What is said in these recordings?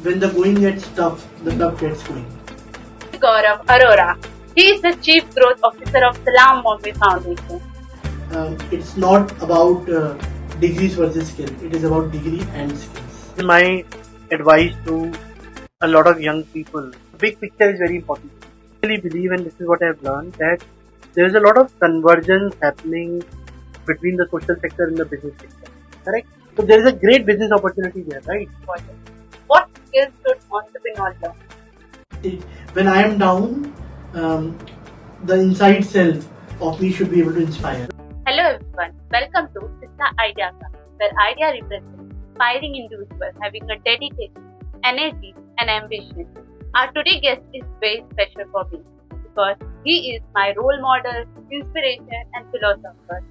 when the going gets tough, the tough gets going. Gaurav Arora. He is the Chief Growth Officer of Salam Bombay Foundation. It's not about degrees versus skill. It is about degree and skills. My advice to a lot of young people, big picture is very important. I really believe, and this is what I've learned, that there is a lot of convergence happening between the social sector and the business sector. Correct? So there is a great business opportunity there, right? What skills should entrepreneurs learn? When I am down, the inside self of me should be able to inspire. Hello everyone, welcome to Kissa IDEA Ka, where idea represents inspiring individuals having a dedication, energy and ambition. Our today guest is very special for me because he is my role model, inspiration and philosopher.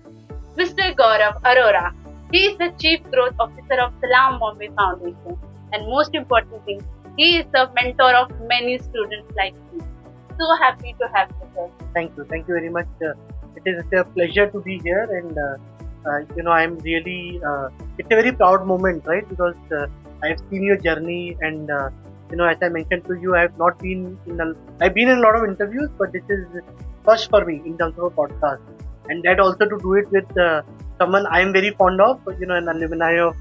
Mr. Gaurav Arora. He is the Chief Growth Officer of Salam Bombay Foundation, and most importantly, he is the mentor of many students like me. So happy to have you here. Thank you very much. It is a pleasure to be here, and I'm really. It's a very proud moment, right? Because I have seen your journey, and as I mentioned to you, I have not been I've been in a lot of interviews, but this is first for me in terms of a podcast, and that also to do it with someone I am very fond of, an alumni of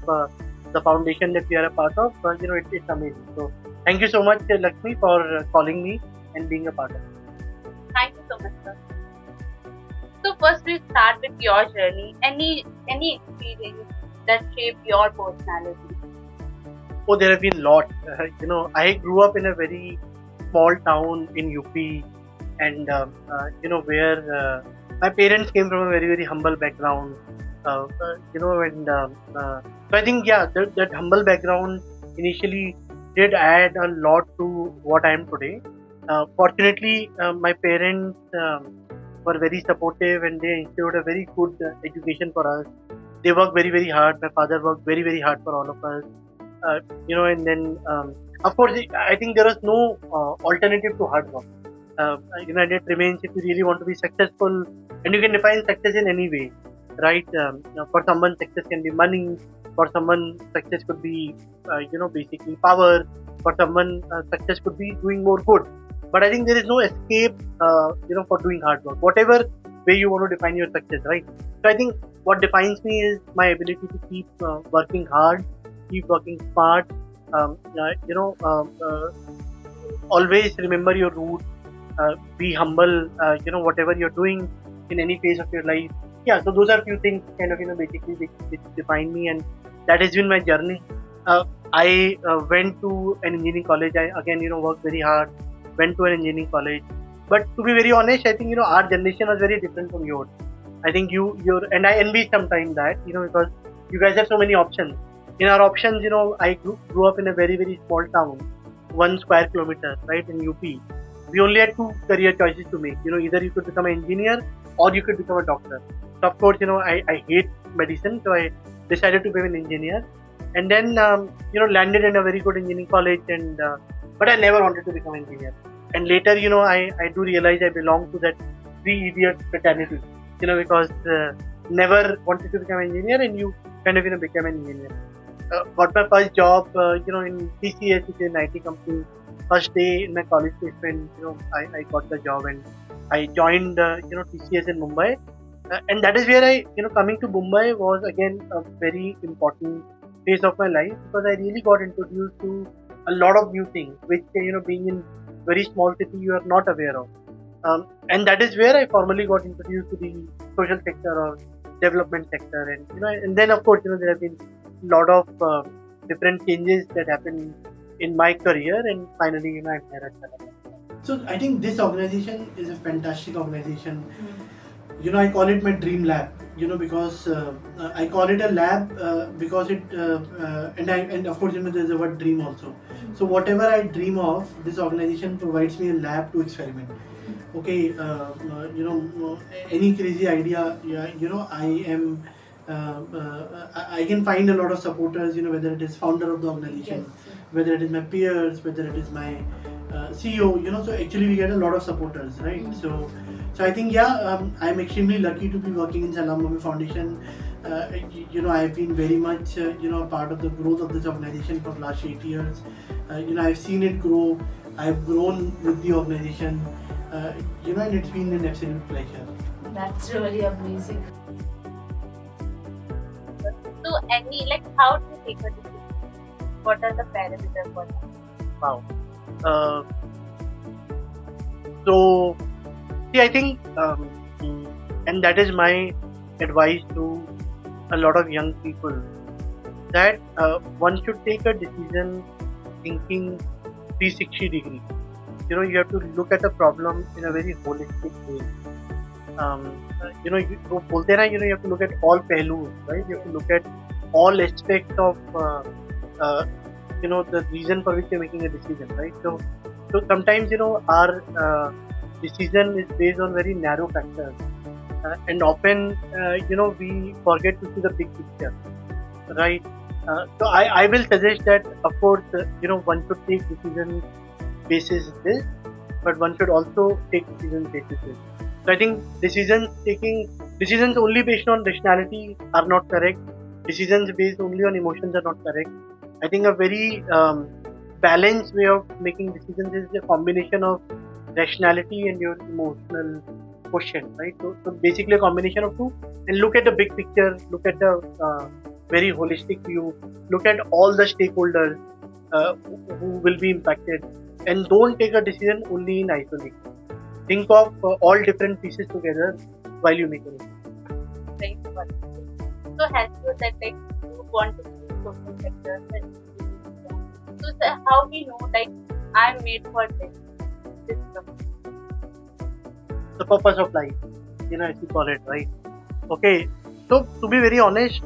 the foundation that we are a part of. It's amazing. So thank you so much, Lakshmi, for calling me and being a part of it. Thank you so much, sir. So first we start with your journey. Any experience that shaped your personality? Oh, there have been lots. I grew up in a very small town in UP, and where my parents came from a very, very humble background. So I think that humble background initially did add a lot to what I am today. Fortunately, my parents were very supportive, and they ensured a very good education for us. They worked very, very hard. My father worked very, very hard for all of us. And then of course, I think there was no alternative to hard work. And it remains, if you really want to be successful, and you can define success in any way, right? For someone, success can be money. For someone, success could be basically power. For someone, success could be doing more good. But I think there is no escape for doing hard work, whatever way you want to define your success, right? So I think what defines me is my ability to keep working hard, keep working smart, always remember your roots, be humble, whatever you're doing in any phase of your life. Yeah, so those are a few things basically which define me, and that has been my journey. I went to an engineering college. I again worked very hard, went to an engineering college. But to be very honest, I think our generation was very different from yours. I think and I envy sometimes that because you guys have so many options. In our options, I grew up in a very, very small town, 1 square kilometer, right, in UP. We only had 2 career choices to make. Either you could become an engineer or you could become a doctor. So of course, I hate medicine, so I decided to become an engineer, and then landed in a very good engineering college, and but I never wanted to become an engineer. And later, I do realize I belong to that 3 idiot fraternity, because never wanted to become an engineer, and you kind of became an engineer. Got my first job, in TCS, which is an IT company. First day in my college placement, I got the job, and I joined, TCS in Mumbai. And that is where coming to Mumbai was again a very important phase of my life, because I really got introduced to a lot of new things, which, being in very small city, you are not aware of. And that is where I formally got introduced to the social sector or development sector. And, and then of course, there have been a lot of different changes that happened in my career, and finally, I'm here at Salam. So I think this organization is a fantastic organization. I call it my dream lab, because I call it a lab because it and of course there's the word dream also. So whatever I dream of, this organization provides me a lab to experiment. Okay, any crazy idea, I can find a lot of supporters, whether it is founder of the organization, whether it is my peers, whether it is my CEO, so actually we get a lot of supporters, right? So I think I'm extremely lucky to be working in Salam Bombay Foundation. I've been very much a part of the growth of this organization for the last 8 years. I've seen it grow. I've grown with the organization. And it's been an absolute pleasure. That's really amazing. So, how do you take a decision? What are the parameters for that? Wow. So, see, I think, and that is my advice to a lot of young people, that one should take a decision thinking 360 degrees. You have to look at the problem in a very holistic way. You बोलते हैं ना, you have to look at all pehlus, right? You have to look at all aspects of the reason for which you're making a decision, right? So sometimes our decision is based on very narrow factors, and often we forget to see the big picture, right? So I will suggest that, of course, one should take decision basis this, but one should also take decision basis this. So I think decisions only based on rationality are not correct. Decisions based only on emotions are not correct. I think a very balanced way of making decisions is a combination of rationality and your emotional quotient, right? So basically a combination of two, and look at the big picture, look at the very holistic view, look at all the stakeholders who will be impacted, and don't take a decision only in isolation. Think of all different pieces together while you make a decision. Very important. So, as you said, you want to be social sector, so sir, how we know I'm made for this company? The purpose of life, as you call it, right? Okay, so to be very honest,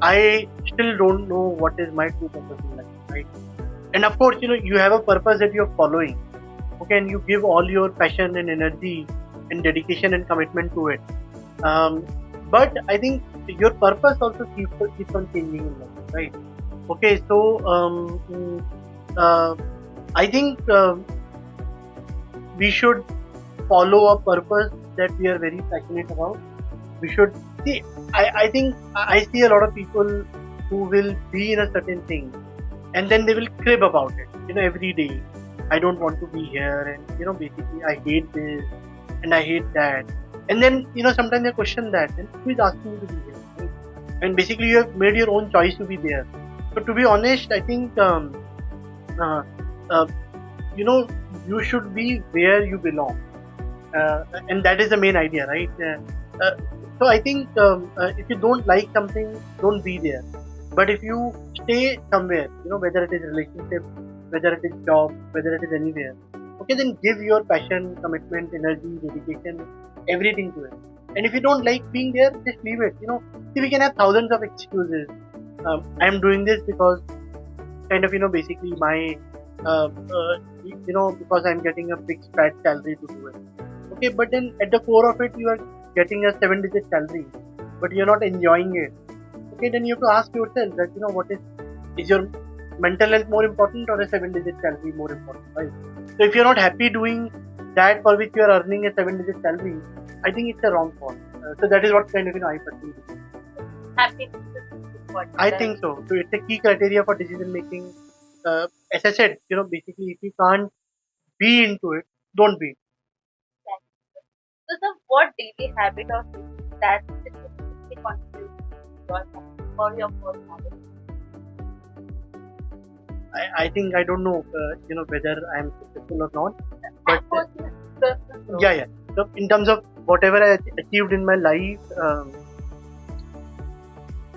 I still don't know what is my true purpose in life, right? And of course, you have a purpose that you're following, okay, and you give all your passion and energy and dedication and commitment to it. But I think your purpose also keeps on changing in life, right? Okay, so I think we should follow a purpose that we are very passionate about. We should see. I think I see a lot of people who will be in a certain thing, and then they will crib about it, every day. I don't want to be here, and basically I hate this and I hate that. And then sometimes they question that, and who is asking you to be here, right? And basically you have made your own choice to be there. So to be honest, I think you should be where you belong, and that is the main idea, right? So I think if you don't like something, don't be there. But if you stay somewhere, whether it is relationship, whether it is job, whether it is anywhere, okay, then give your passion, commitment, energy, dedication, everything to it. And if you don't like being there, just leave it. See, we can have thousands of excuses. I am doing this because kind of basically my because I'm getting a fixed fat salary to do it. Okay, but then at the core of it, you are getting a 7-digit salary, but you're not enjoying it. Okay, then you have to ask yourself that what is your mental health more important or a 7-digit salary more important, right? So if you're not happy doing that for which you are earning a 7-digit salary, I think it's a wrong call. So that is what kind of I perceive. Happiness is important. I think so. So it's a key criteria for decision making. As I said, basically if you can't be into it, don't be. So, sir, what daily habit or routine that significantly contributes to your happiness or your personality? I think I don't know, whether I am successful or not. But personal growth. Yeah. So in terms of whatever I achieved in my life,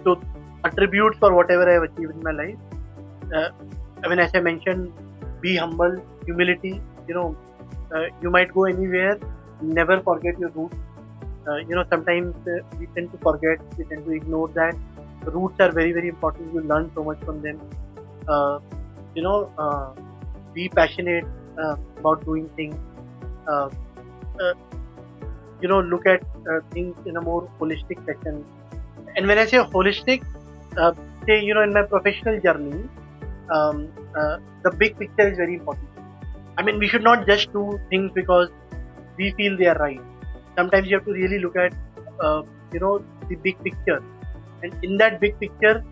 so attributes for whatever I have achieved in my life. As I mentioned, be humble, humility. You might go anywhere. Never forget your roots. Sometimes we tend to forget, we tend to ignore that. The roots are very, very important. You learn so much from them. Be passionate about doing things. Look at things in a more holistic fashion. And when I say holistic, say, in my professional journey, the big picture is very important. I mean, we should not just do things because we feel they are right. Sometimes you have to really look at, the big picture. And in that big picture,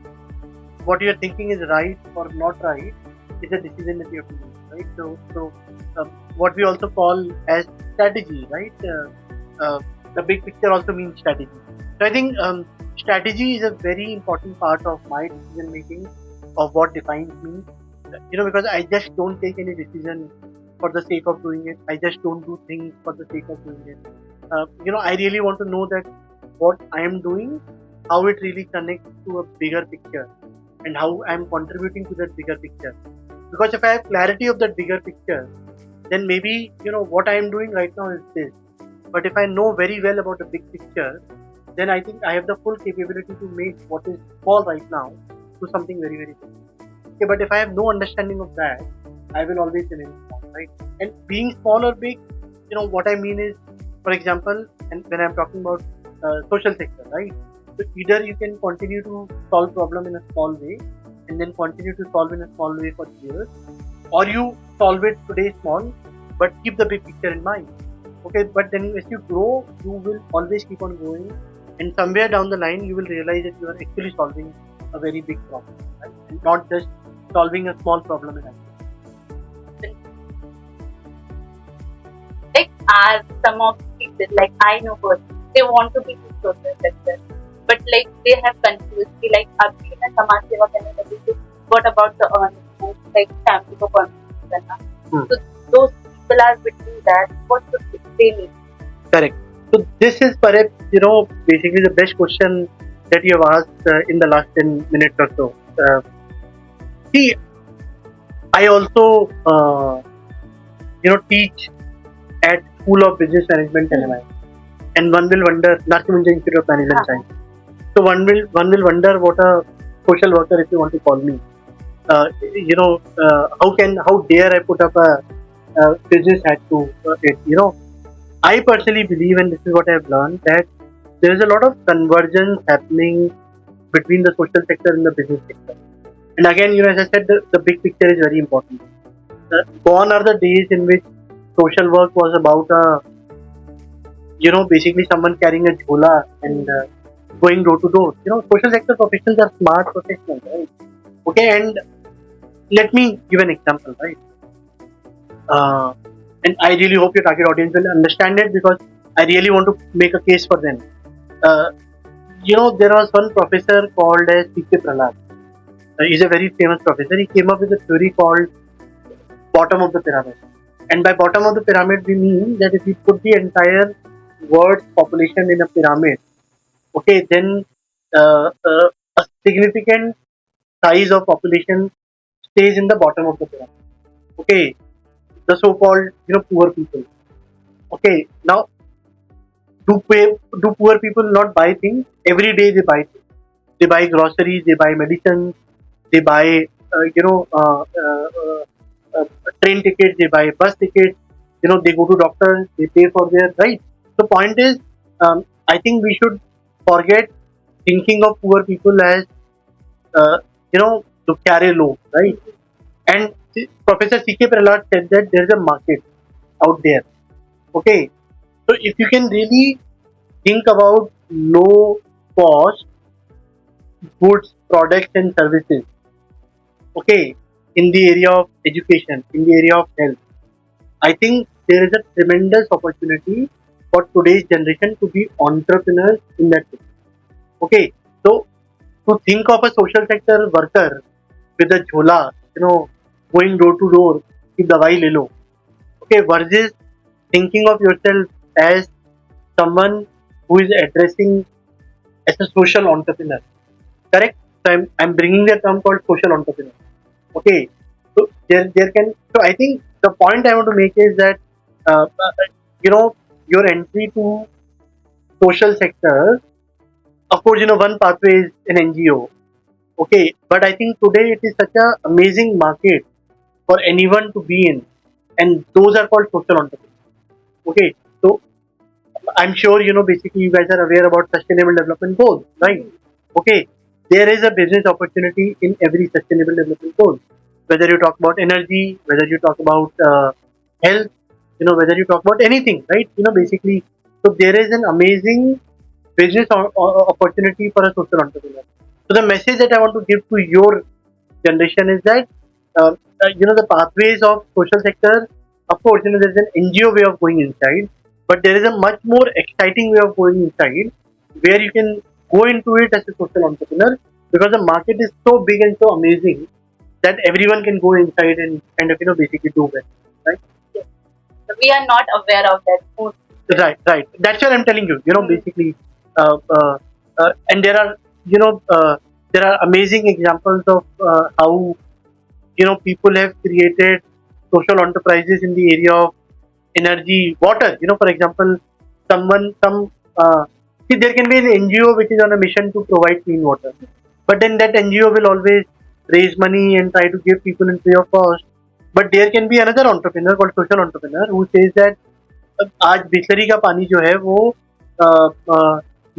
what you're thinking is right or not right is a decision that you have to make, right? What we also call as strategy, right? The big picture also means strategy. So I think strategy is a very important part of my decision making, of what defines me. Because I just don't take any decision for the sake of doing it. I just don't do things for the sake of doing it. I really want to know that what I am doing, how it really connects to a bigger picture, and how I am contributing to that bigger picture. Because if I have clarity of that bigger picture, then maybe what I am doing right now is this. But if I know very well about the big picture, then I think I have the full capability to make what is small right now to something very, very big. Okay, but if I have no understanding of that, I will always remain small, right? And being small or big, what I mean is, for example, and when I'm talking about social sector, right? So either you can continue to solve problem in a small way, and then continue to solve in a small way for years, or you solve it today small, but keep the big picture in mind. Okay, but then as you grow, you will always keep on growing, and somewhere down the line, you will realize that you are actually solving a very big problem, right? And not just solving a small problem in life. Like, are some of people, like I know personally, they want to be in social sector, but like they have confused, कि like अभी मैं समाज सेवा करने लगी थी, what about the earning, like family को contribute करना. So those people are between that. What should they need? Correct. So this is perhaps basically the best question that you have asked in the last 10 minutes or so. See, I also teach at School of Business Management and one will wonder, Narsimhan Jain Institute of Management Science. So one will wonder what a social worker, if you want to call me. How dare I put up a business hat to it? I personally believe, and this is what I have learned, that there is a lot of convergence happening between the social sector and the business sector. And again, as I said, the big picture is very important. Gone are the days in which social work was about basically someone carrying a jhola and going door to door. Social sector professionals are smart professionals, right? Okay, and let me give an example, right? And I really hope your target audience will understand it, because I really want to make a case for them. There was one professor called as C.K. Prahlad. He's a very famous professor. He came up with a theory called bottom of the pyramid. And by bottom of the pyramid, we mean that if we put the entire world's population in a pyramid, okay, then a significant size of population stays in the bottom of the pyramid. Okay, the so-called poor people. Okay, now do poor people not buy things? Every day they buy things. They buy groceries, they buy medicines, they buy train tickets, they buy bus tickets. They go to doctors, they pay for their right. The point is, I think we should forget thinking of poor people as to carry low, right? And Professor C.K. Prahlad said that there is a market out there. Okay, so if you can really think about low cost goods, products, and services, okay, in the area of education, in the area of health, I think there is a tremendous opportunity for today's generation to be entrepreneurs in that field. Okay, so to think of a social sector worker with a jhola, going door to door, ki dawai le lo. Okay, versus thinking of yourself as someone who is addressing as a social entrepreneur. Correct? So I'm bringing the term called social entrepreneur. Okay, so there can. So I think the point I want to make is that your entry to social sector. Of course, one pathway is an NGO. Okay, but I think today it is such an amazing market for anyone to be in, and those are called social entrepreneurs. Okay, so I'm sure basically you guys are aware about sustainable development goals, right? Okay, there is a business opportunity in every sustainable development goal. Whether you talk about energy, whether you talk about health, whether you talk about anything, right? Basically, so there is an amazing business opportunity for a social entrepreneur. So the message that I want to give to your generation is that the pathways of social sector. Of course, there is an NGO way of going inside, but there is a much more exciting way of going inside, where you can go into it as a social entrepreneur, because the market is so big and so amazing that everyone can go inside and kind of basically do well, right? So we are not aware of that food. Right, right. That's what I'm telling you. Basically, and there are amazing examples of how people have created social enterprises in the area of energy, water. For example, some see, there can be an NGO which is on a mission to provide clean water, but then that NGO will always raise money and try to give people in free of cost. But there can be another entrepreneur called social entrepreneur who says that आज बिसलरी का पानी जो है वो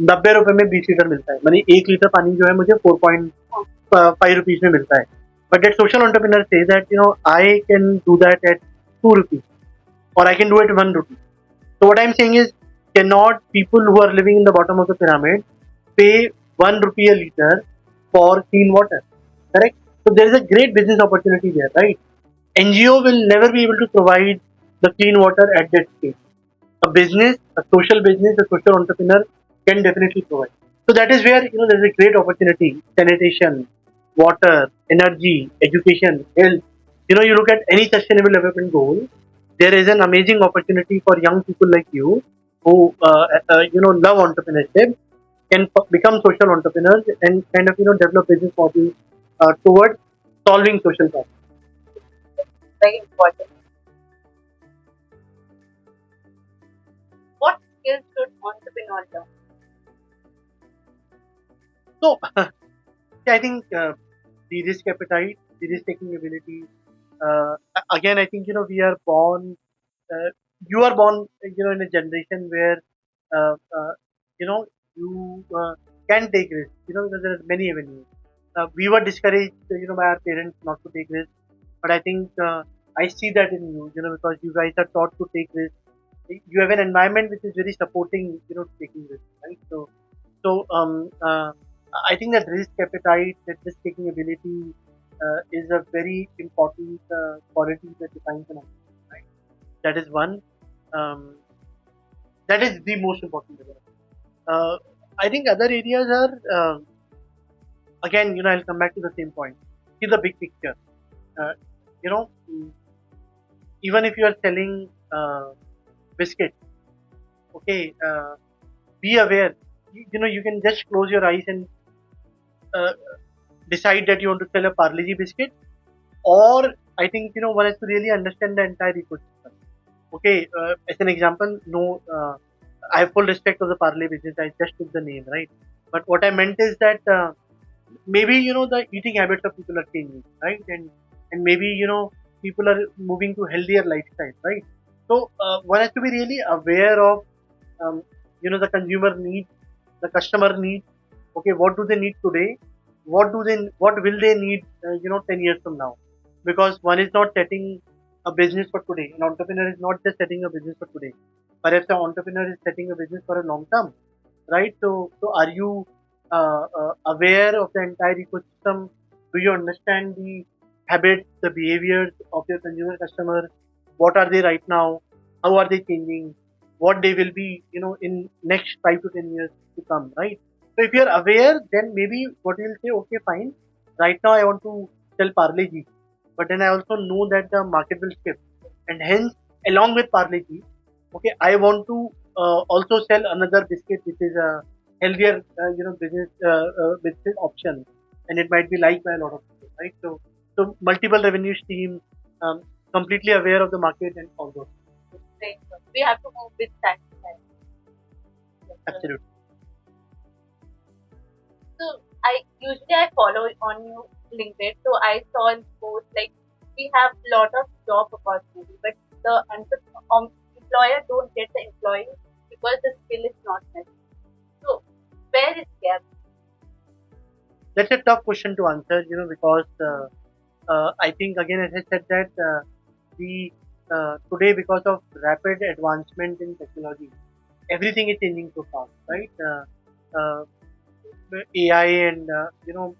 90 रुपए में 20 litre मिलता है, मानी 1 लीटर पानी जो है मुझे 4.5 रुपीज में मिलता है. But that social entrepreneur says that I can do that at 2 rupees, or I can do it 1 rupee. So what I'm saying is, cannot people who are living in the bottom of the pyramid pay 1 rupee a liter for clean water? Correct. So there is a great business opportunity there, right? NGO will never be able to provide the clean water at that scale. A business, a social entrepreneur can definitely provide. So that is where there is a great opportunity. Sanitation, water, energy, education, health. You look at any sustainable development goal, there is an amazing opportunity for young people like you who love entrepreneurship, can become social entrepreneurs and kind of develop business models towards solving social problems. Very important. What skills should entrepreneurs learn? So I think the risk appetite, the risk taking ability. Again, I think we are born. You are born, in a generation where uh, uh, you can take risks. Because there are many avenues. We were discouraged, by our parents not to take risks. But I think I see that in you. Because you guys are taught to take risks. You have an environment which is very supporting, taking risks, right? So I think that risk appetite, that risk taking ability, is a very important quality that defines an entrepreneur. Right? That is one. Um, that is the most important. I think other areas are again. I'll come back to the same point. See the big picture. Uh, you know, mm, Even if you are selling biscuits, okay, be aware. You can just close your eyes and uh, decide that you want to sell a Parle-G biscuit, or I think one has to really understand the entire ecosystem. Okay, as an example, no, I have full respect of the Parle business. I just took the name, right? But what I meant is that maybe the eating habits of people are changing, right? And maybe people are moving to healthier lifestyle, right? So one has to be really aware of the consumer needs, the customer needs. Okay, what do they need today? What will they need 10 years from now? Because one is not setting a business for today. An entrepreneur is not just setting a business for today. Perhaps an entrepreneur is setting a business for a long term, right? So are you aware of the entire ecosystem? Do you understand the habits, the behaviors of your consumer customers? What are they right now? How are they changing? What they will be, in next 5 to 10 years to come, right? So if you're aware, then maybe what you'll say, okay, fine. Right now I want to sell Parle-G, but then I also know that the market will shift, and hence, along with Parle-G, okay, I want to also sell another biscuit which is a healthier, business option, and it might be liked by a lot of people, right? So multiple revenue streams, completely aware of the market and all those. Great. We have to move with time. Absolutely. So I follow on you LinkedIn. So I saw in post like we have lot of job opportunity, but the employer don't get the employee because the skill is not met. So where is gap? That's a tough question to answer, because I think again, as I said that the today, because of rapid advancement in technology, everything is changing so fast, right? AI and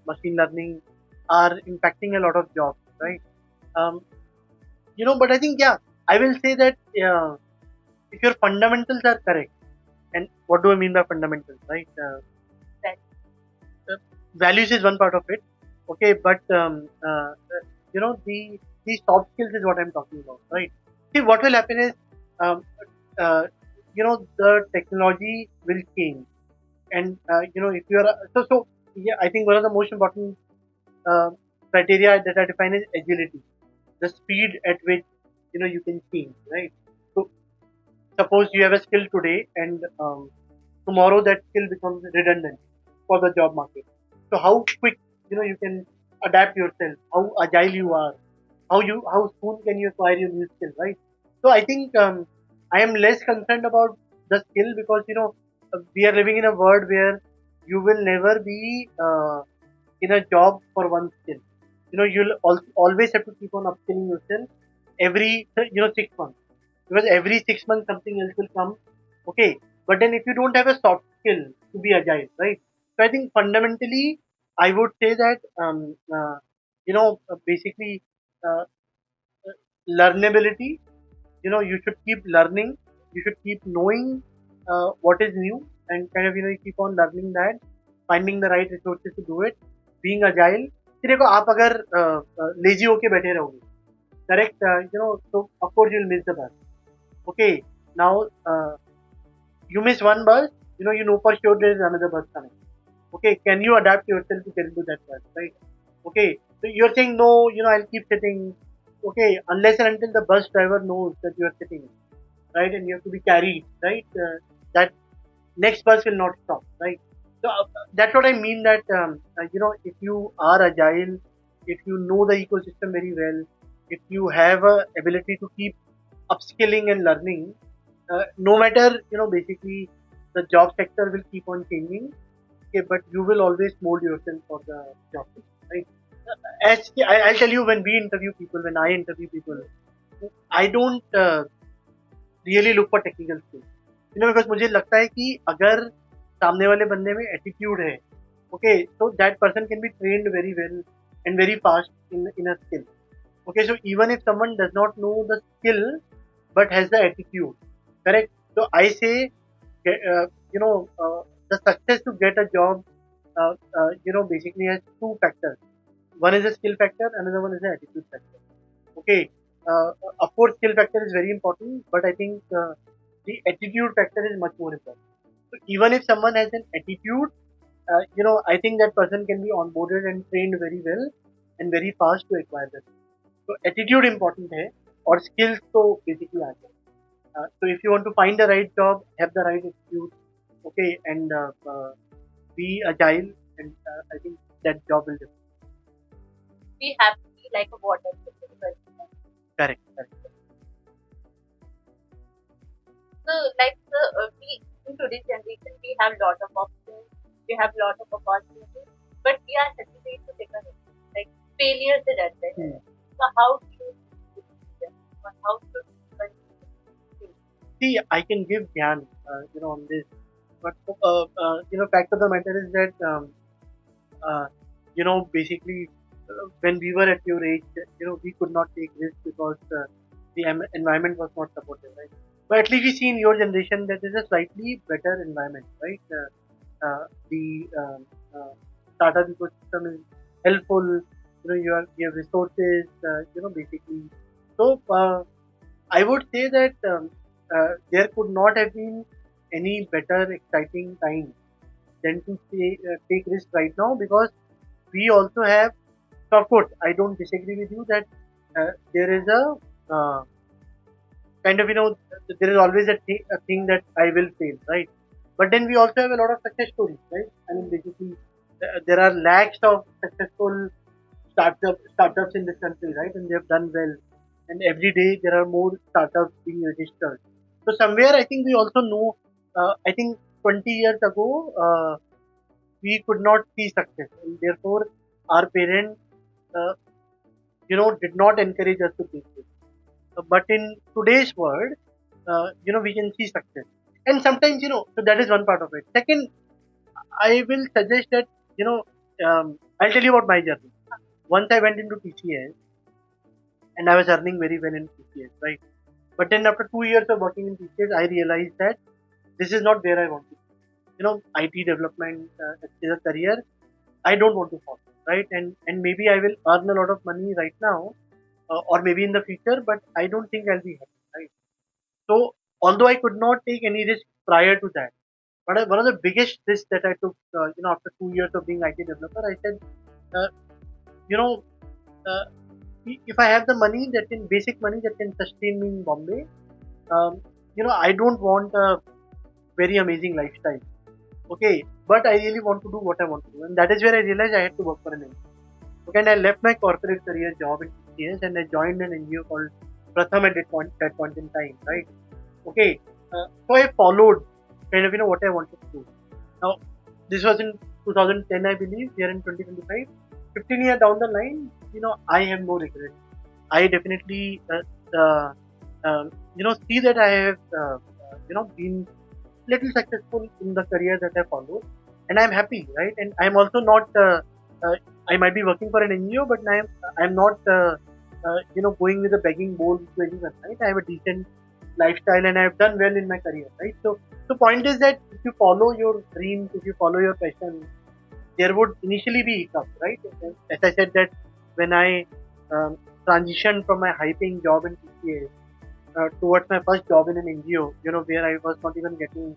machine learning are impacting a lot of jobs, right? Um, but I think, yeah, I will say that if your fundamentals are correct, and what do I mean by fundamentals, right? Right. Values is one part of it, okay, but the soft skills is what I'm talking about, right? See, what will happen is, um, the technology will change, and if you are so yeah, I think one of the most important uh, criteria that I define is agility, the speed at which you can change, right? So suppose you have a skill today, and tomorrow that skill becomes redundant for the job market. So how quick you can adapt yourself, how agile you are, how soon can you acquire your new skill, right? So I think I am less concerned about the skill, because we are living in a world where you will never be in a job for one skill. You'll always have to keep on upskilling yourself every 6 months, because every 6 months something else will come. Okay, but then if you don't have a soft skill to be agile, right? So I think fundamentally I would say that basically uh, learnability. You should keep learning, you should keep knowing what is new, and kind of you keep on learning that, finding the right resources to do it, being agile. कि देखो आप अगर lazy होके बैठे रहोगे, correct, so of course you'll miss the bus. Okay, now you miss one bus, you know for sure there is another bus coming. Okay, can you adapt yourself to get into that bus, right? Okay, so you're saying no, I'll keep sitting. Okay, unless and until the bus driver knows that you are sitting, right, and you have to be carried, right, that next bus will not stop, right? So that's what I mean, that if you are agile, if you know the ecosystem very well, if you have a ability to keep upskilling and learning, no matter basically the job sector will keep on changing, okay, but you will always mold yourself for the job, right? I'll tell you, when we interview people, when I interview people, I don't really look for technical skill, because मुझे लगता है कि अगर सामने वाले बंदे में attitude है, okay, so that person can be trained very well and very fast in a skill. Okay, so even if someone does not know the skill but has the attitude, correct? So I say, uh, you know, the success to get a job, basically has two factors. One is a skill factor, another one is the attitude factor. Okay, of course, skill factor is very important, but I think the attitude factor is much more important. So even if someone has an attitude, I think that person can be onboarded and trained very well and very fast to acquire that. So attitude important है, और skills तो basically आ जाए. So if you want to find the right job, have the right attitude, okay, and be agile, and I think that job will do. We have to be like a water person. Correct, correct. So, like we in today's generation, we have lot of options, we have lot of opportunities, but we are hesitant to take a risk. Like failure से डरते हैं. So how do you do this? Or how should one do? See, I can give dhyan, on this, but fact of the matter is that basically when we were at your age, we could not take risks because the environment was not supportive, right? But at least we see in your generation that there is a slightly better environment, right? The startup ecosystem is helpful. You have resources, basically. So I would say that there could not have been any better, exciting time than to take risk right now, because we also have. So of course, I don't disagree with you that there is a kind of there is always a thing that I will fail, right? But then we also have a lot of success stories, right? I mean, basically, there are lakhs of successful startups in this country, right? And they have done well, and every day there are more startups being registered. So somewhere I think we also know. I think 20 years ago we could not see success, and therefore our parents, uh, did not encourage us to take this. But in today's world, we can see success, and sometimes, so that is one part of it. Second, I will suggest that, I'll tell you about my journey. Once I went into TCS and I was earning very well in TCS, right? But then after 2 years of working in TCS, I realized that this is not where I want to be. IT development is a career I don't want to follow, right? And maybe I will earn a lot of money right now, or maybe in the future, but I don't think I'll be happy, right? So although I could not take any risk prior to that, but one of the biggest risks that I took, after 2 years of being IT developer, I said, uh, you know, uh, if I have the money that can basic money that can sustain me in Bombay, I don't want a very amazing lifestyle. Okay, but I really want to do what I want to do, and that is where I realized I had to work for an NGO. Okay, and I left my corporate career job in TCS and I joined an NGO called Pratham at that point in time, right? Okay, so I followed kind of what I wanted to do. Now, this was in 2010, I believe. We are in 2025. 15 years down the line, I have no regret. I definitely, see that I have, been little successful in the career that I followed, and I'm happy, right? And I'm also not. I might be working for an NGO, but I'm not. Going with a begging bowl to anyone, right? I have a decent lifestyle, and I've done well in my career, right? So the point is that if you follow your dreams, if you follow your passion, there would initially be hiccups, right? As I said that when I transitioned from my high-paying job in TCA towards my first job in an NGO, where I was not even getting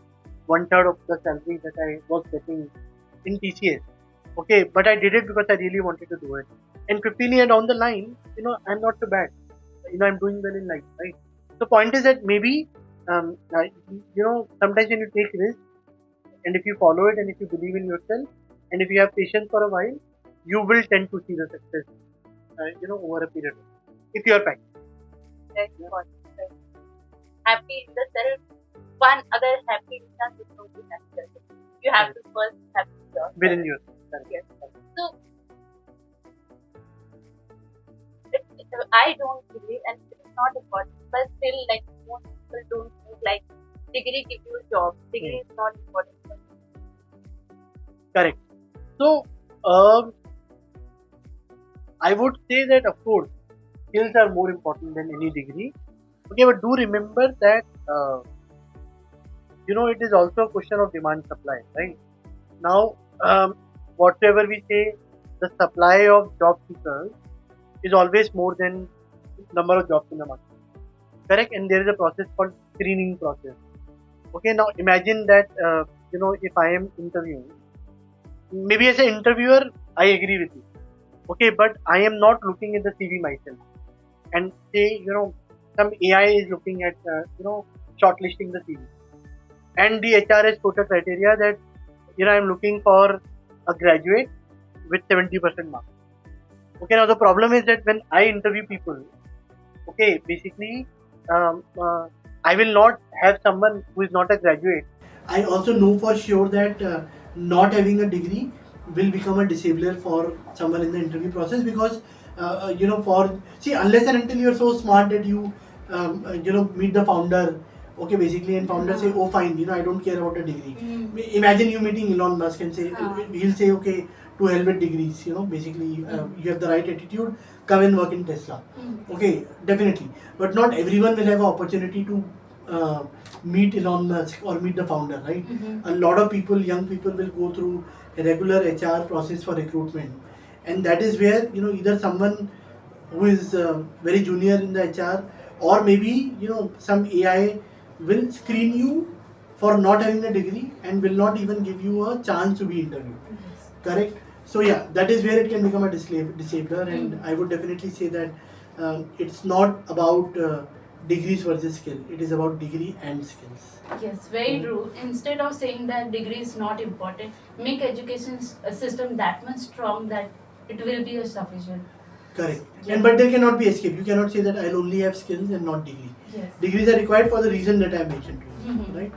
one third of the salary that I was getting in TCS. Okay, but I did it because I really wanted to do it. And 15 years down the line, I'm not so bad. I'm doing well in life, right? The point is that maybe, sometimes when you take risks and if you follow it and if you believe in yourself and if you have patience for a while, you will tend to see the success, over a period of time. If you are passionate. Very important. Happy in the self. One other happy instance is going to happy. You have to first happy yourself. Within yourself. Yes. So I don't believe, and it's not important, but still, like most people don't think like degree give you a job. Degree is not important. Correct. So, I would say that of course skills are more important than any degree. Okay, but do remember that it is also a question of demand supply, right? Now, whatever we say, the supply of job seekers is always more than number of jobs in the market. Correct, and there is a process called screening process. Okay, now imagine that if I am interviewing, maybe as an interviewer, I agree with you. Okay, but I am not looking at the CV myself, and say some AI is looking at shortlisting the CV, and the HR has put a criteria that I'm looking for a graduate with 70% marks. Okay, now the problem is that when I interview people, okay, basically, I will not have someone who is not a graduate. I also know for sure that not having a degree will become a disabler for someone in the interview process because unless and until you're so smart that you meet the founder, okay, basically, and founder say, oh fine, I don't care about a degree. Imagine you meeting Elon Musk and say he'll say, okay, to hell with degrees, basically you have the right attitude, come and work in Tesla. Okay, definitely, but not everyone will have an opportunity to meet Elon Musk or meet the founder, right? A lot of people, young people, will go through a regular HR process for recruitment, and that is where either someone who is very junior in the HR, or maybe some AI will screen you for not having a degree and will not even give you a chance to be interviewed. Correct? So yeah, that is where it can become a disabler, and I would definitely say that it's not about degrees versus skill. It is about degree and skills. Yes, very true. Instead of saying that degree is not important, make education system that much strong that it will be a sufficient. Correct. Yeah. And but there cannot be escape. You cannot say that I'll only have skills and not degree. Yes. Degrees are required for the reason that I mentioned to you, right?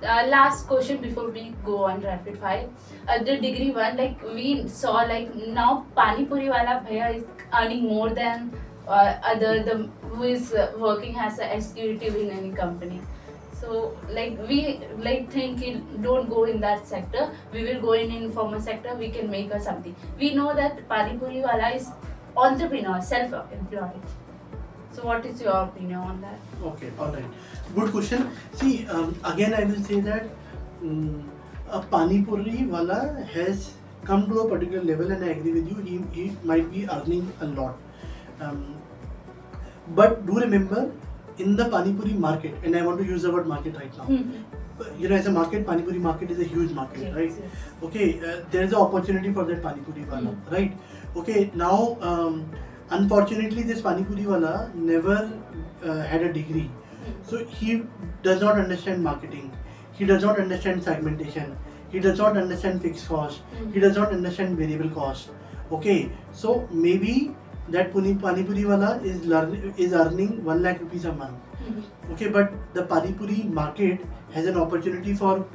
Yes. Last question before we go on rapid fire. The degree one, like we saw, like now Pani Puri wala bhaiya is earning more than who is working as an executive in any company. So like we like think don't go in that sector. We will go in informal sector. We can make us something. We know that Pani Puri wala is entrepreneur, self-employed. So what is your opinion on that? Okay, all right. Good question. See, again, I will say that a Pani Puri wala has come to a particular level, and I agree with you. He might be earning a lot. But do remember, in the Pani Puri market, and I want to use the word market right now. You know, as a market, Pani Puri market is a huge market, Yes, right? yes. Okay, there is an opportunity for that Pani Puri wala, right? Okay, now, unfortunately, this Pani Puri wala never had a degree. So he does not understand marketing. He does not understand segmentation. He does not understand fixed cost. He does not understand variable cost. Okay, so maybe that Pani Puri wala is earning 1 lakh rupees a month. Okay, but the Pani Puri market has an opportunity for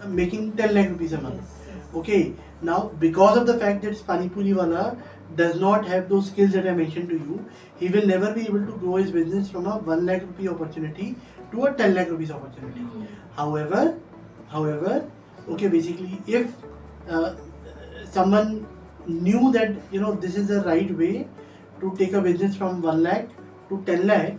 making 10 lakh rupees a month. Yes. Okay, now because of the fact that Pani Puri wala does not have those skills that I mentioned to you, he will never be able to grow his business from a 1 lakh rupee opportunity to a 10 lakh rupees opportunity. However, okay, basically, if someone knew that, you know, this is the right way to take a business from 1 lakh to 10 lakh,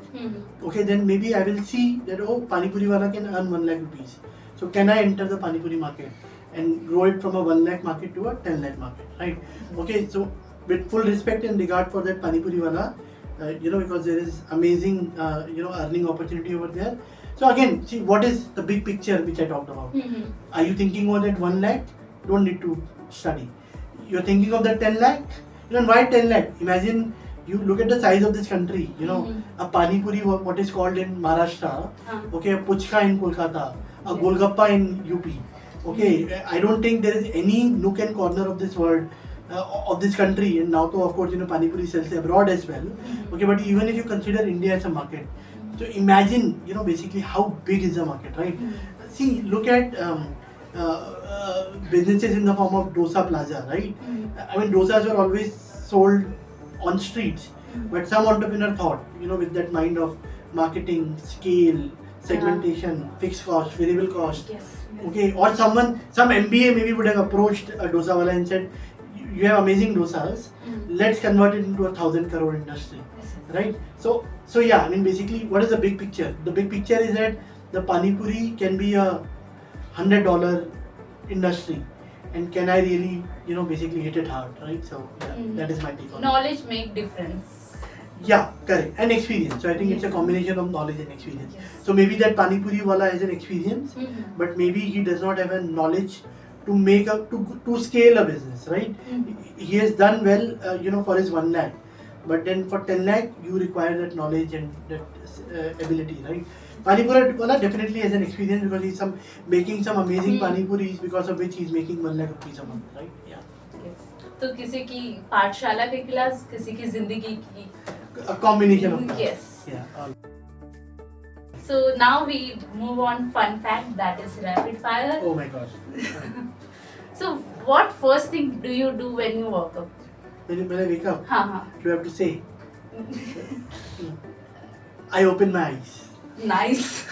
okay, then maybe I will see that, oh, Pani Puri wala can earn 1 lakh rupees. So can I enter the Pani Puri market and grow it from a 1 lakh market to a 10 lakh market, right? Okay, so with full respect and regard for that Pani Puri wala, you know, because there is amazing, you know, earning opportunity over there. So again, see, what is the big picture which I talked about? Are you thinking about that 1 lakh? Don't need to study. You're thinking of that 10 lakh? You know, why 10 lakh? Imagine you look at the size of this country, you know, a Pani Puri, what is called in Maharashtra, okay, a Puchka in Kolkata, a Golgappa in UP. Okay, I don't think there is any nook and corner of this world, of this country, and now, to, of course, you know, Pani Puri sells abroad as well. Okay, but even if you consider India as a market, so imagine, you know, basically how big is the market, right? See, look at businesses in the form of dosa plaza, right? I mean, dosas were always sold on streets, but some entrepreneur thought, you know, with that mind of marketing, scale, segmentation, fixed cost, variable cost. Yes. Okay, or some MBA maybe would have approached a dosa wala and said, you have amazing dosas, let's convert it into a 1,000 crore industry, right? So yeah, I mean, basically, what is the big picture? The big picture is that the Pani Puri can be a $100 industry, and can I really, you know, basically hit it hard, right? So yeah, that is my take on it. Knowledge make difference. Yeah, correct. And experience. So I think it's a combination of knowledge and experience. Yes. So maybe that Pani Puri wala has an experience, but maybe he does not have a knowledge to make to scale a business, right? He has done well, you know, for his 1 lakh, but then for 10 lakh you require that knowledge and that ability, right? Pani Puri wala definitely has an experience because he's making some amazing Pani Puris, because of which he's making 1 lakh rupees a month, right? Yeah. तो किसी की पाठशाला के class, किसी की जिंदगी की. A combination of that. Yes. Yeah. So now we move on fun fact, that is rapid fire. Oh my gosh. So what first thing do you do when you wake up? When I wake up, हाँ. do I have to say? I open my eyes. Nice.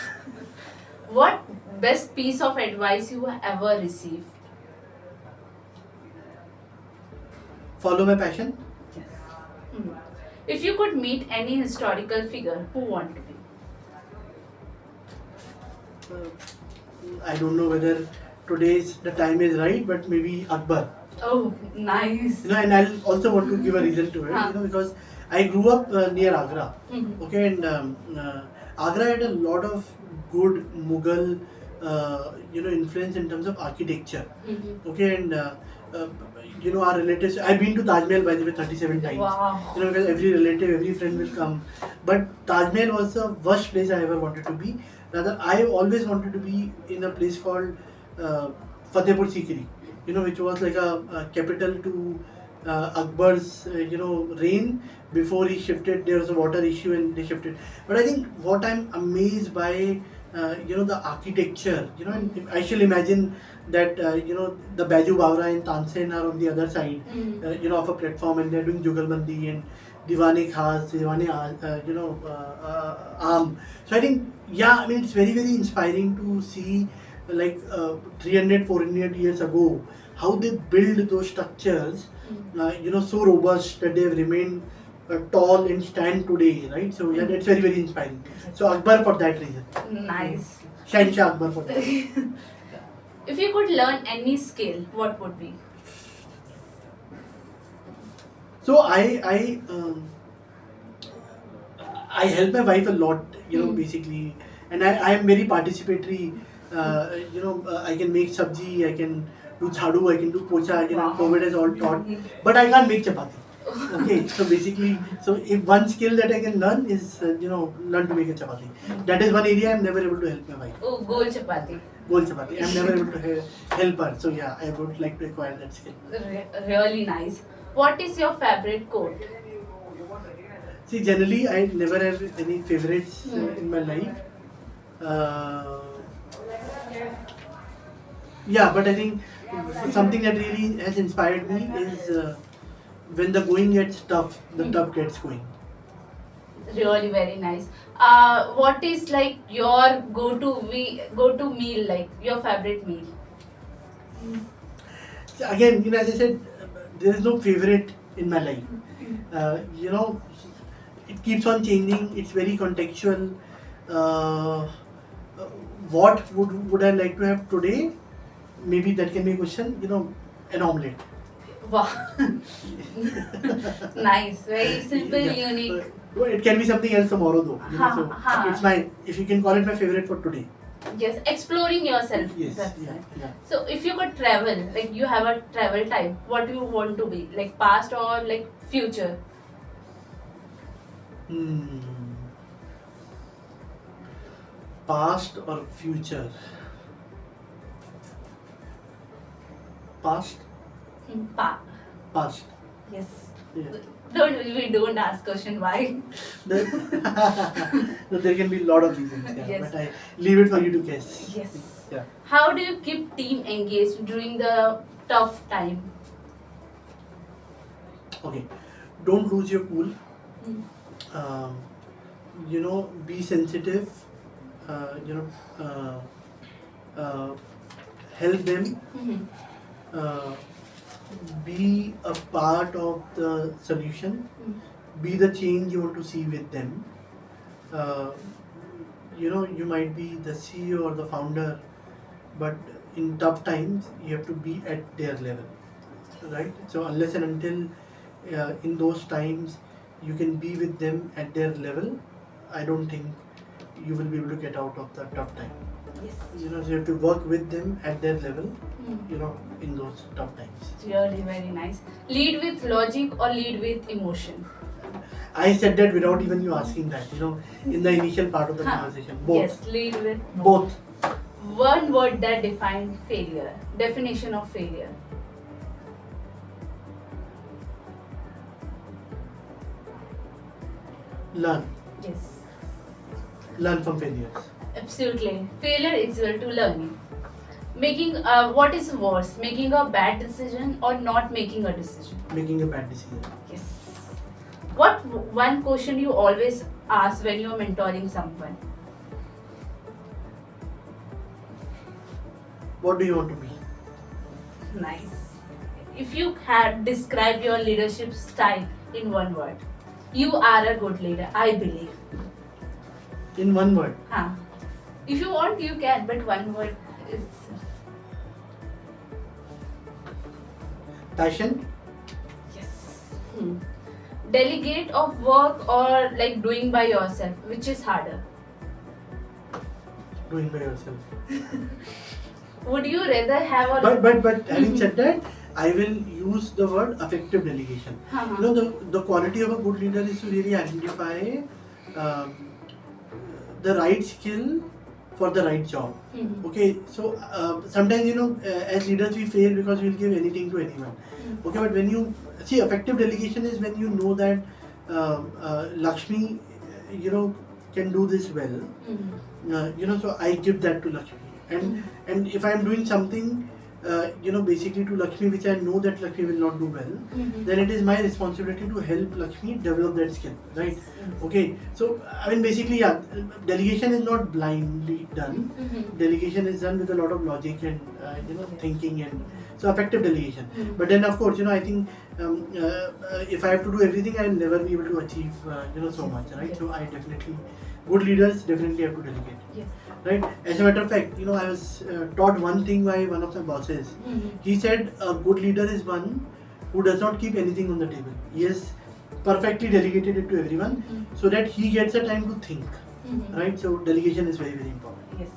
What best piece of advice you ever received? Follow my passion. If you could meet any historical figure, who want to be? I don't know whether the time is right, but maybe Akbar. Oh, nice. You know, and I'll also want to give a reason to it. You know, because I grew up near Agra. Okay, and Agra had a lot of good Mughal, you know, influence in terms of architecture. Okay, and you know, our relatives. I've been to Taj Mahal, by the way, 37 times. Wow. You know, because every relative, every friend will come. But Taj Mahal was the worst place I ever wanted to be. Rather, I always wanted to be in a place called Fatehpur Sikri. You know, which was like a capital to Akbar's, you know, reign. Before he shifted, there was a water issue and they shifted. But I think what I'm amazed by, you know, the architecture, you know, and I shall imagine that, you know, the Baju Bawra and Tansen are on the other side, you know, of a platform, and they're doing Jugalbandi, and Diwani Khas, Diwani, Aam. So I think, yeah, I mean, it's very, very inspiring to see like 300, 400 years ago, how they build those structures, so robust that they have remained tall and stand today, right? So yeah, that's very, very inspiring. So Akbar for that reason. Nice. Shansha Akbar for that. If you could learn any skill, what would be? So I help my wife a lot, basically, and I am very participatory. I can make sabji, I can do chadu, I can do pocha, COVID has all taught, but I can't make chapati. Okay, so basically, so if one skill that I can learn is, learn to make a chapati. That is one area I'm never able to help my wife. Oh, goal chapati. Goal chapati. I'm never able to help her. So yeah, I would like to acquire that skill. Really nice. What is your favorite quote? See, generally, I never have any favorites in my life. Yeah, but I think something that really has inspired me is when the going gets tough, the tough gets going. Really very nice. What is like your go-to meal, like your favorite meal? So again, as I said, there is no favorite in my life. It keeps on changing. It's very contextual. What would I like to have today? Maybe that can be a question. An omelette. Wow. Nice. Very simple, Yeah. unique. It can be something else tomorrow though. So Ha. it's if you can call it my favorite for today. Yes, exploring yourself. Yes. That's Yeah. it. Yeah. So if you could travel, like you have a travel type, what do you want to be? Like past or like future? Past or future? Past. Past. Yes. Yeah. We don't ask question why. There can be a lot of reasons. Yeah. Yes. But I leave it for you to guess. Yes. Yeah. How do you keep team engaged during the tough time? Okay. Don't lose your cool. Be sensitive. Help them. Be a part of the solution. Be the change you want to see with them. You might be the CEO or the founder, but in tough times you have to be at their level, right? So unless and until in those times you can be with them at their level, I don't think you will be able to get out of the tough time. Yes. So you have to work with them at their level, in those tough times. Really very nice. Lead with logic or lead with emotion? I said that without even you asking that, in the initial part of the conversation. Both. Yes, lead with Both. One word that defines failure. Definition of failure. Learn. Yes. Learn from failures. Absolutely. Failure is equal to learning. What is worse, making a bad decision or not making a decision? Making a bad decision. Yes. What one question you always ask when you are mentoring someone? What do you want to be? Nice. If you had described your leadership style in one word, you are a good leader, I believe. In one word. If you want, you can, but one word is Passion. yes. Delegate of work or like doing by yourself, which is harder? Doing by yourself. Would you rather have a But having said that, I will use the word effective delegation. The quality of a good leader is to really identify the right skill for the right job. Okay, so sometimes as leaders we fail because we'll give anything to anyone. Okay, but when you see effective delegation is when you know that Lakshmi, can do this well. So I give that to Lakshmi, and if I am doing something basically to Lakshmi, which I know that Lakshmi will not do well, then it is my responsibility to help Lakshmi develop that skill, right? Okay, so I mean basically, yeah, delegation is not blindly done. Delegation is done with a lot of logic and thinking, and so effective delegation. But then of course, I think if I have to do everything, I'll never be able to achieve so much, right? So I definitely, good leaders definitely have to delegate. Yes. Right. As a matter of fact, I was taught one thing by one of my bosses. He said a good leader is one who does not keep anything on the table. He has perfectly delegated it to everyone so that he gets a time to think. Right. So delegation is very, very important. Yes.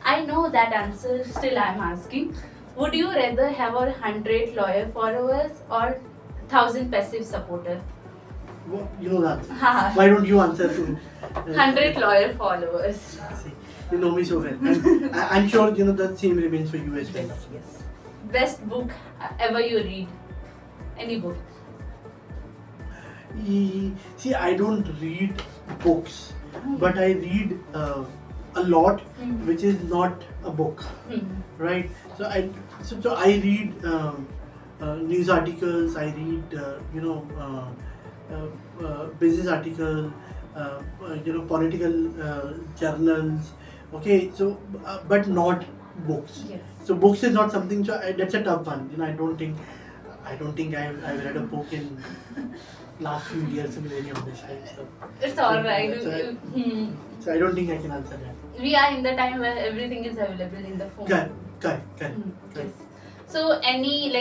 I know that answer. Still, I'm asking. Would you rather have 100 loyal followers or 1,000 passive supporters? Well, you know that. Why don't you answer to 100 loyal followers. See, you know me so well, and I'm sure the same remains for you as well. Yes, yes. Best book ever you read? Any book? See, I don't read books, but I read a lot, which is not a book, right? So I read news articles. I read business articles, political journals. Okay, so but not books. Yes. So books is not something. So that's a tough one. I don't think I've read a book in last few years in any of this type stuff. It's alright. So I don't think I can answer that. We are in the time where everything is available in the phone. Correct. Yes. So any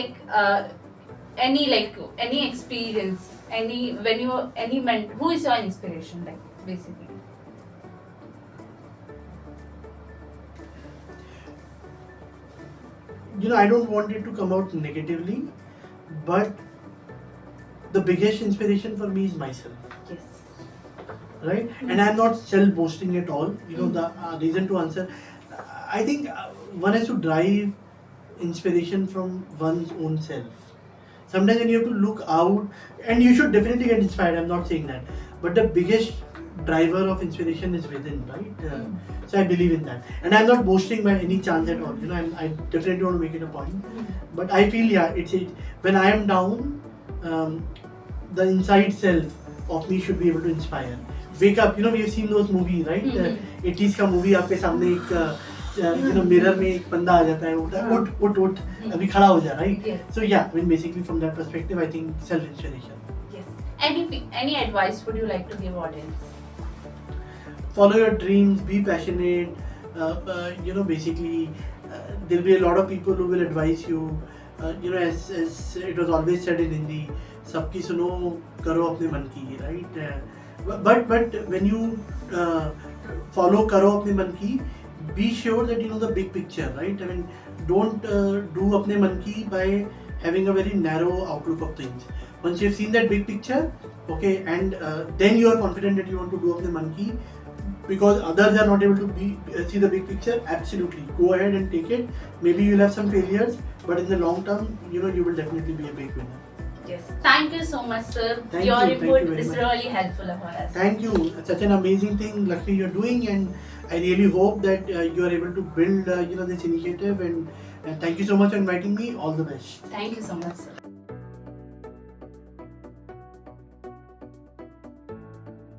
experience, who is your inspiration, like basically? I don't want it to come out negatively, but the biggest inspiration for me is myself. Yes. Right? And I'm not self-boasting at all. The reason to answer, I think one has to drive inspiration from one's own self. Sometimes when you have to look out, and you should definitely get inspired, I'm not saying that, but the biggest driver of inspiration is within, right? So I believe in that, and I'm not boasting by any chance at all. I definitely want to make it a point, but I feel it's when I am down, the inside self of me should be able to inspire. Wake up, we have seen those movies, right? 80s का movie आपके सामने एक mirror में एक बंदा आ जाता है, उठ अभी खड़ा हो जा, right? Yes. So yeah, basically from that perspective, I think self-inspiration. Yes. Any advice would you like to give audience? Follow your dreams, be passionate. Basically, there'll be a lot of people who will advise you. As it was always said in Hindi, सबकी सुनो करो अपने मन की, right? But when you follow करो अपने मन की, be sure that you know the big picture, right? I mean, don't do अपने मन की by having a very narrow outlook of things. Once you've seen that big picture, okay, and then you are confident that you want to do अपने मन की, because others are not able to see the big picture. Absolutely, go ahead and take it. Maybe you'll have some failures, but in the long term, you will definitely be a big winner. Yes. Thank you so much, sir. Thank Your you input very is much. really helpful for us. Thank you. Such an amazing thing, Lakshmi, you're doing, and I really hope that you are able to build, this initiative. And thank you so much for inviting me. All the best. Thank you so much, sir.